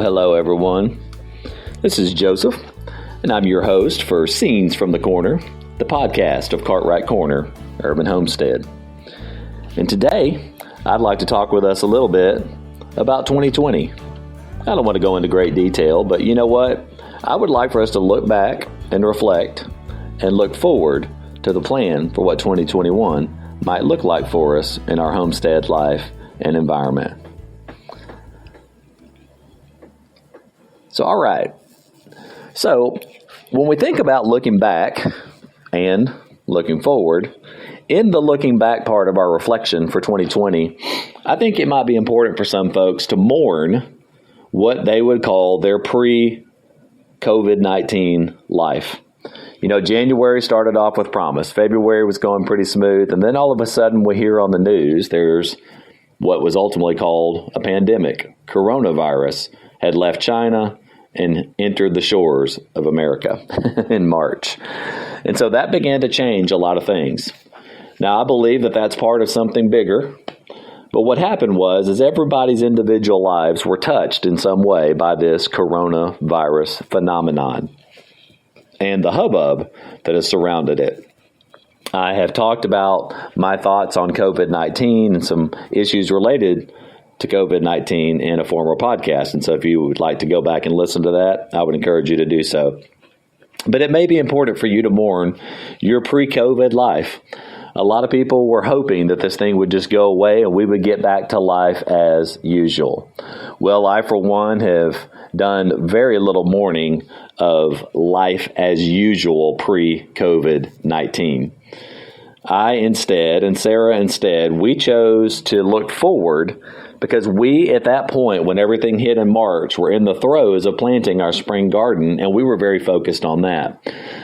hello, everyone. This is Joseph, and I'm your host for Scenes from the Corner, the podcast of Cartwright Corner, Urban Homestead. And today, I'd like to talk with us a little bit about 2020. I don't want to go into great detail, but you know what? I would like for us to look back and reflect and look forward to the plan for what 2021 might look like for us in our homestead life and environment. All right. So when we think about looking back and looking forward, in the looking back part of our reflection for 2020, I think it might be important for some folks to mourn what they would call their pre-COVID-19 life. You know, January started off with promise. February was going pretty smooth. And then all of a sudden we hear on the news there's what was ultimately called a pandemic. Coronavirus had left China and entered the shores of America in March. And so that began to change a lot of things. Now, I believe that that's part of something bigger. But what happened was everybody's individual lives were touched in some way by this coronavirus phenomenon and the hubbub that has surrounded it. I have talked about my thoughts on COVID-19 and some issues related to COVID-19 in a former podcast. And so if you would like to go back and listen to that, I would encourage you to do so. But it may be important for you to mourn your pre-COVID life. A lot of people were hoping that this thing would just go away and we would get back to life as usual. Well, I, for one, have done very little mourning of life as usual pre-COVID-19. I instead, and Sarah instead, we chose to look forward because we, at that point, when everything hit in March, were in the throes of planting our spring garden, and we were very focused on that.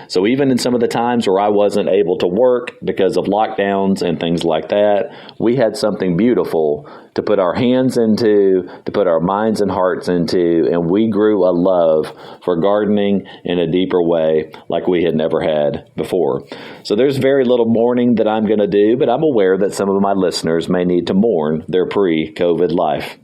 So even in some of the times where I wasn't able to work because of lockdowns and things like that, we had something beautiful to put our hands into, to put our minds and hearts into, and we grew a love for gardening in a deeper way like we had never had before. So there's very little mourning that I'm going to do, but I'm aware that some of my listeners may need to mourn their pre-COVID life.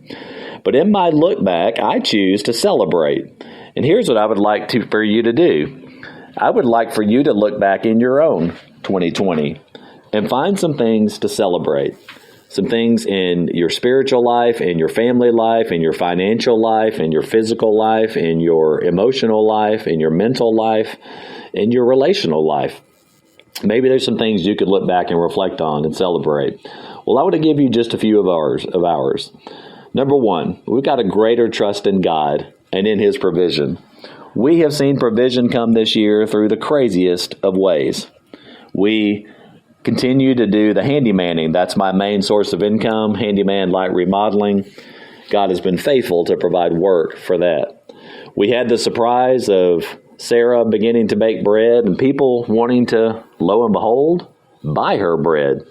But in my look back, I choose to celebrate. And here's what I would like for you to do. I would like for you to look back in your own 2020 and find some things to celebrate. Some things in your spiritual life, in your family life, in your financial life, in your physical life, in your emotional life, in your mental life, in your relational life. Maybe there's some things you could look back and reflect on and celebrate. Well, I want to give you just a few of ours. Number one, we've got a greater trust in God and in His provision. We have seen provision come this year through the craziest of ways. We continue to do the handymanning. That's my main source of income, handyman light remodeling. God has been faithful to provide work for that. We had the surprise of Sarah beginning to bake bread and people wanting to, lo and behold, buy her bread.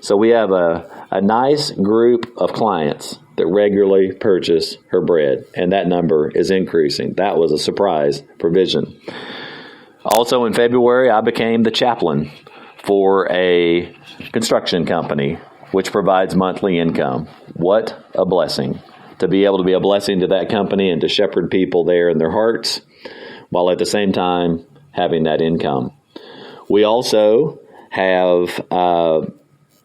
So we have a nice group of clients that regularly purchase her bread, and that number is increasing. That was a surprise provision. Also in February, I became the chaplain for a construction company, which provides monthly income. What a blessing to be able to be a blessing to that company and to shepherd people there in their hearts, while at the same time having that income. We also have,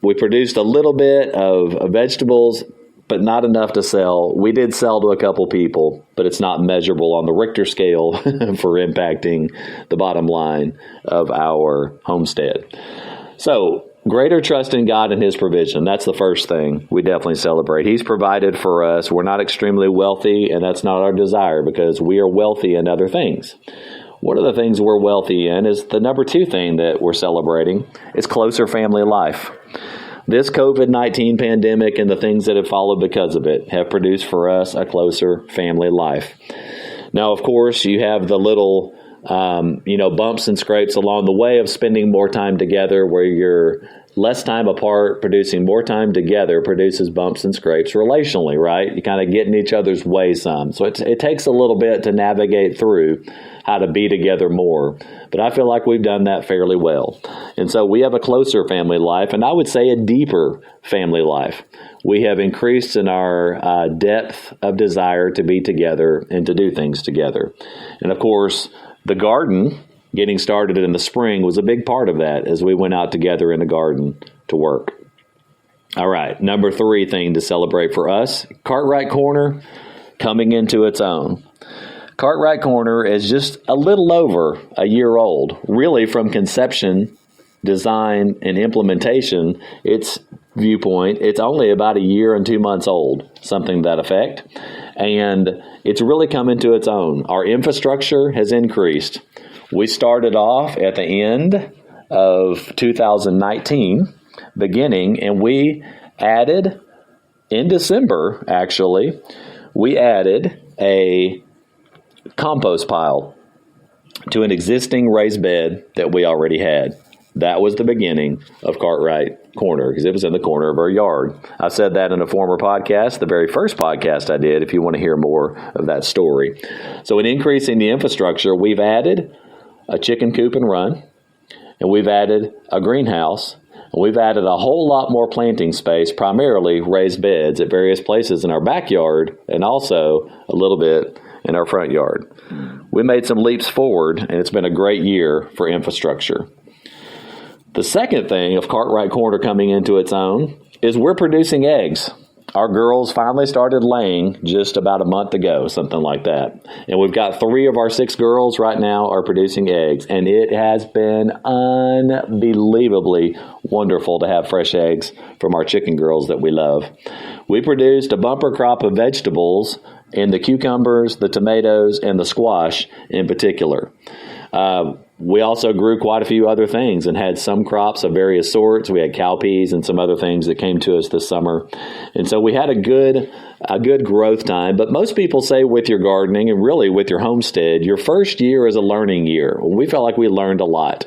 we produced a little bit of vegetables, but not enough to sell. We did sell to a couple people, but it's not measurable on the Richter scale for impacting the bottom line of our homestead. So, greater trust in God and His provision. That's the first thing we definitely celebrate. He's provided for us. We're not extremely wealthy, and that's not our desire because we are wealthy in other things. One of the things we're wealthy in is the number two thing that we're celebrating is closer family life. This COVID-19 pandemic and the things that have followed because of it have produced for us a closer family life. Now, of course, you have the little, bumps and scrapes along the way of spending more time together where you're less time apart, producing more time together produces bumps and scrapes relationally, right? You kind of get in each other's way some. So it takes a little bit to navigate through how to be together more. But I feel like we've done that fairly well. And so we have a closer family life, and I would say a deeper family life. We have increased in our depth of desire to be together and to do things together. And of course, the garden, getting started in the spring, was a big part of that as we went out together in the garden to work. All right, number 3 thing to celebrate for us, Cartwright Corner coming into its own. Cartwright Corner is just a little over a year old. Really, from conception, design, and implementation, its viewpoint, it's only about a year and 2 months old, something to that effect. And it's really come into its own. Our infrastructure has increased. We started off at the end of 2019, beginning, and we added, in December, actually, we added a compost pile to an existing raised bed that we already had. That was the beginning of Cartwright Corner because it was in the corner of our yard. I said that in a former podcast, the very first podcast I did, if you want to hear more of that story. So in increasing the infrastructure, we've added a chicken coop and run, and we've added a greenhouse, and we've added a whole lot more planting space, primarily raised beds at various places in our backyard and also a little bit in our front yard. We made some leaps forward, and it's been a great year for infrastructure. The second thing of Cartwright Corner coming into its own is we're producing eggs. Our girls finally started laying just about a month ago, something like that. And we've got 3 of our 6 girls right now are producing eggs. And it has been unbelievably wonderful to have fresh eggs from our chicken girls that we love. We produced a bumper crop of vegetables in the cucumbers, the tomatoes, and the squash in particular. We also grew quite a few other things and had some crops of various sorts. We had cowpeas and some other things that came to us this summer. And so we had a good growth time. But most people say with your gardening and really with your homestead, your first year is a learning year. We felt like we learned a lot.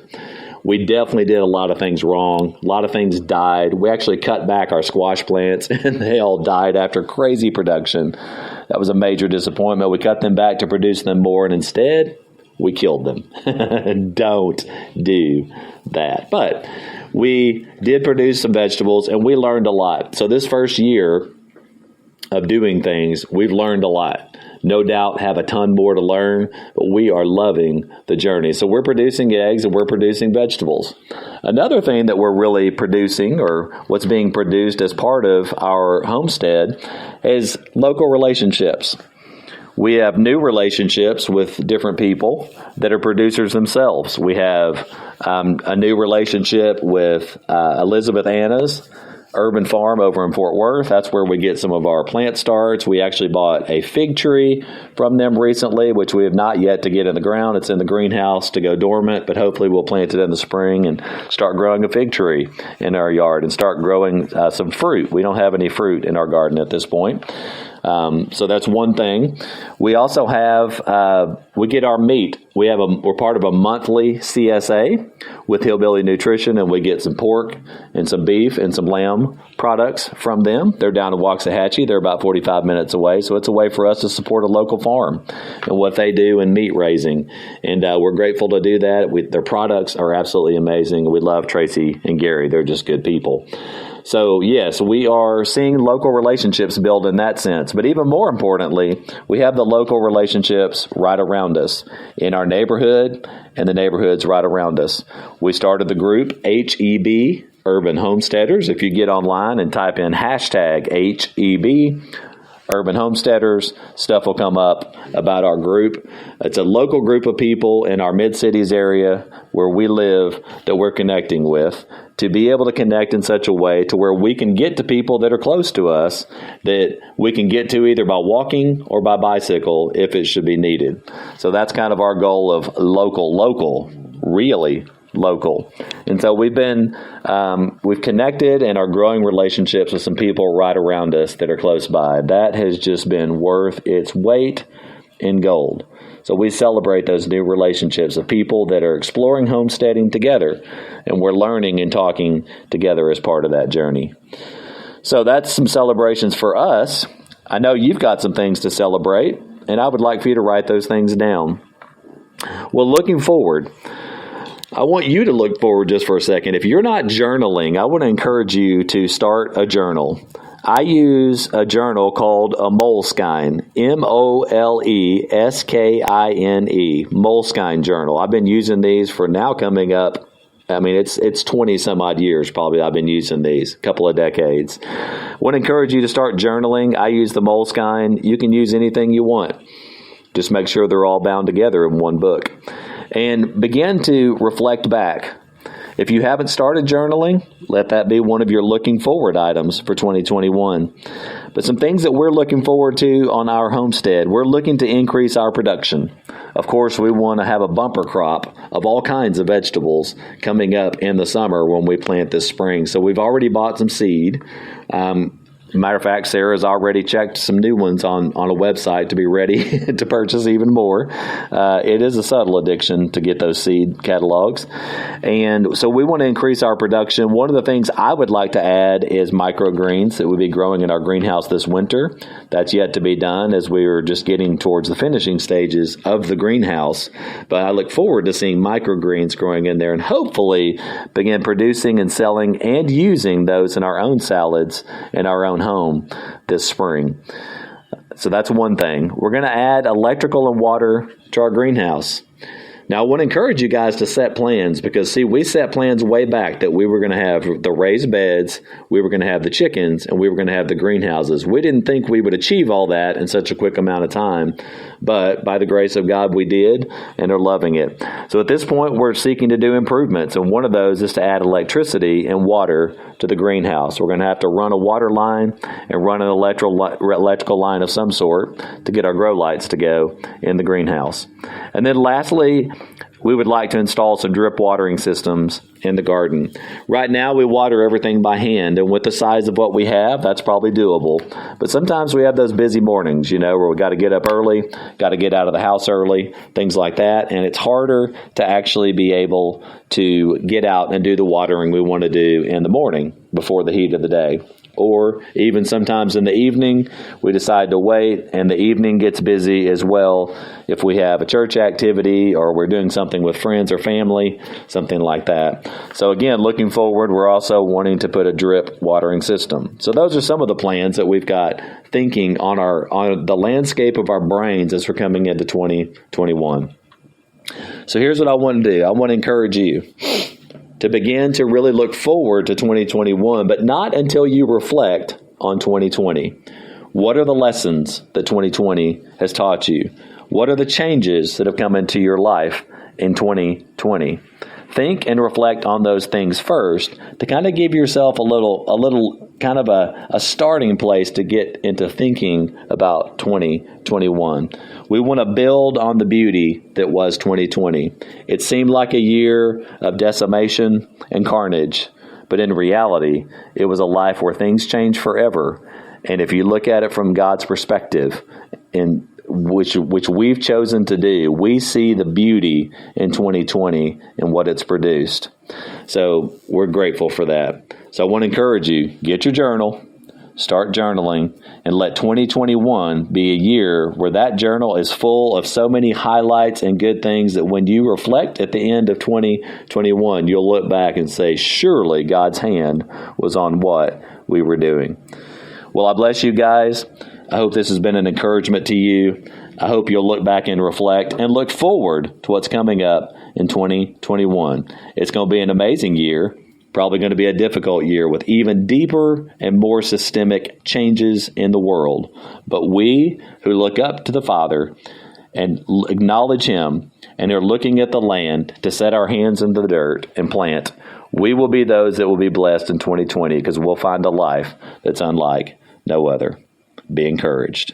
We definitely did a lot of things wrong. A lot of things died. We actually cut back our squash plants and they all died after crazy production. That was a major disappointment. We cut them back to produce them more, and instead we killed them. Don't do that. But we did produce some vegetables, and we learned a lot. So this first year of doing things, we've learned a lot. No doubt have a ton more to learn, but we are loving the journey. So we're producing eggs and we're producing vegetables. Another thing that we're really producing, or what's being produced as part of our homestead, is local relationships. We have new relationships with different people that are producers themselves. We have a new relationship with Elizabeth Anna's Urban Farm over in Fort Worth. That's where we get some of our plant starts. We actually bought a fig tree from them recently, which we have not yet to get in the ground. It's in the greenhouse to go dormant, but hopefully we'll plant it in the spring and start growing a fig tree in our yard and start growing some fruit. We don't have any fruit in our garden at this point. So that's one thing. We also have, we get our meat. We're part of a monthly CSA with Hillbilly Nutrition, and we get some pork and some beef and some lamb products from them. They're down in Waxahachie. They're about 45 minutes away. So it's a way for us to support a local farm and what they do in meat raising. And we're grateful to do that. Their products are absolutely amazing. We love Tracy and Gary. They're just good people. So, yes, we are seeing local relationships build in that sense. But even more importantly, we have the local relationships right around us in our neighborhood and the neighborhoods right around us. We started the group HEB, Urban Homesteaders. If you get online and type in hashtag HEB, Urban Homesteaders, stuff will come up about our group. It's a local group of people in our mid-cities area where we live that we're connecting with, to be able to connect in such a way to where we can get to people that are close to us that we can get to either by walking or by bicycle if it should be needed. So that's kind of our goal of local, really local. And so we've connected and are growing relationships with some people right around us that are close by. That has just been worth its weight in gold. So we celebrate those new relationships of people that are exploring homesteading together, and we're learning and talking together as part of that journey. So that's some celebrations for us. I know you've got some things to celebrate, and I would like for you to write those things down. Well, looking forward, I want you to look forward just for a second. If you're not journaling, I want to encourage you to start a journal. I use a journal called a Moleskine, Moleskine, Moleskine journal. I've been using these for now coming up. I mean, it's 20 some odd years probably I've been using these, a couple of decades. I want to encourage you to start journaling. I use the Moleskine. You can use anything you want. Just make sure they're all bound together in one book. And begin to reflect back. If you haven't started journaling, let that be one of your looking forward items for 2021. But some things that we're looking forward to on our homestead, we're looking to increase our production. Of course, we want to have a bumper crop of all kinds of vegetables coming up in the summer when we plant this spring. So we've already bought some seed. Matter of fact, Sarah's already checked some new ones on a website to be ready to purchase even more. It is a subtle addiction to get those seed catalogs. And so we want to increase our production. One of the things I would like to add is microgreens that we'll be growing in our greenhouse this winter. That's yet to be done as we are just getting towards the finishing stages of the greenhouse. But I look forward to seeing microgreens growing in there and hopefully begin producing and selling and using those in our own salads and our own home this spring. So that's one thing. We're going to add electrical and water to our greenhouse. Now, I want to encourage you guys to set plans because, see, we set plans way back that we were going to have the raised beds, we were going to have the chickens, and we were going to have the greenhouses. We didn't think we would achieve all that in such a quick amount of time, but by the grace of God, we did, and are loving it. So at this point, we're seeking to do improvements, and one of those is to add electricity and water to the greenhouse. We're going to have to run a water line and run an electrical line of some sort to get our grow lights to go in the greenhouse. And then lastly, we would like to install some drip watering systems in the garden. Right now, we water everything by hand, and with the size of what we have, that's probably doable. But sometimes we have those busy mornings, where we got to get up early, got to get out of the house early, things like that, and it's harder to actually be able to get out and do the watering we want to do in the morning before the heat of the day. Or even sometimes in the evening, we decide to wait, and the evening gets busy as well if we have a church activity or we're doing something with friends or family, something like that. So again, looking forward, we're also wanting to put a drip watering system. So those are some of the plans that we've got thinking on the landscape of our brains as we're coming into 2021. So here's what I want to do. I want to encourage you to begin to really look forward to 2021, but not until you reflect on 2020. What are the lessons that 2020 has taught you? What are the changes that have come into your life in 2020? Think and reflect on those things first to kind of give yourself a little kind of a starting place to get into thinking about 2021. We want to build on the beauty that was 2020. It seemed like a year of decimation and carnage, but in reality, it was a life where things changed forever. And if you look at it from God's perspective, in which we've chosen to do, we see the beauty in 2020 and what it's produced. So we're grateful for that. So I want to encourage you, get your journal, start journaling, and let 2021 be a year where that journal is full of so many highlights and good things that when you reflect at the end of 2021, you'll look back and say, surely God's hand was on what we were doing. Well, I bless you guys. I hope this has been an encouragement to you. I hope you'll look back and reflect and look forward to what's coming up in 2021. It's going to be an amazing year, probably going to be a difficult year with even deeper and more systemic changes in the world. But we who look up to the Father and acknowledge Him and are looking at the land to set our hands in the dirt and plant, we will be those that will be blessed in 2020 because we'll find a life that's unlike no other. Be encouraged.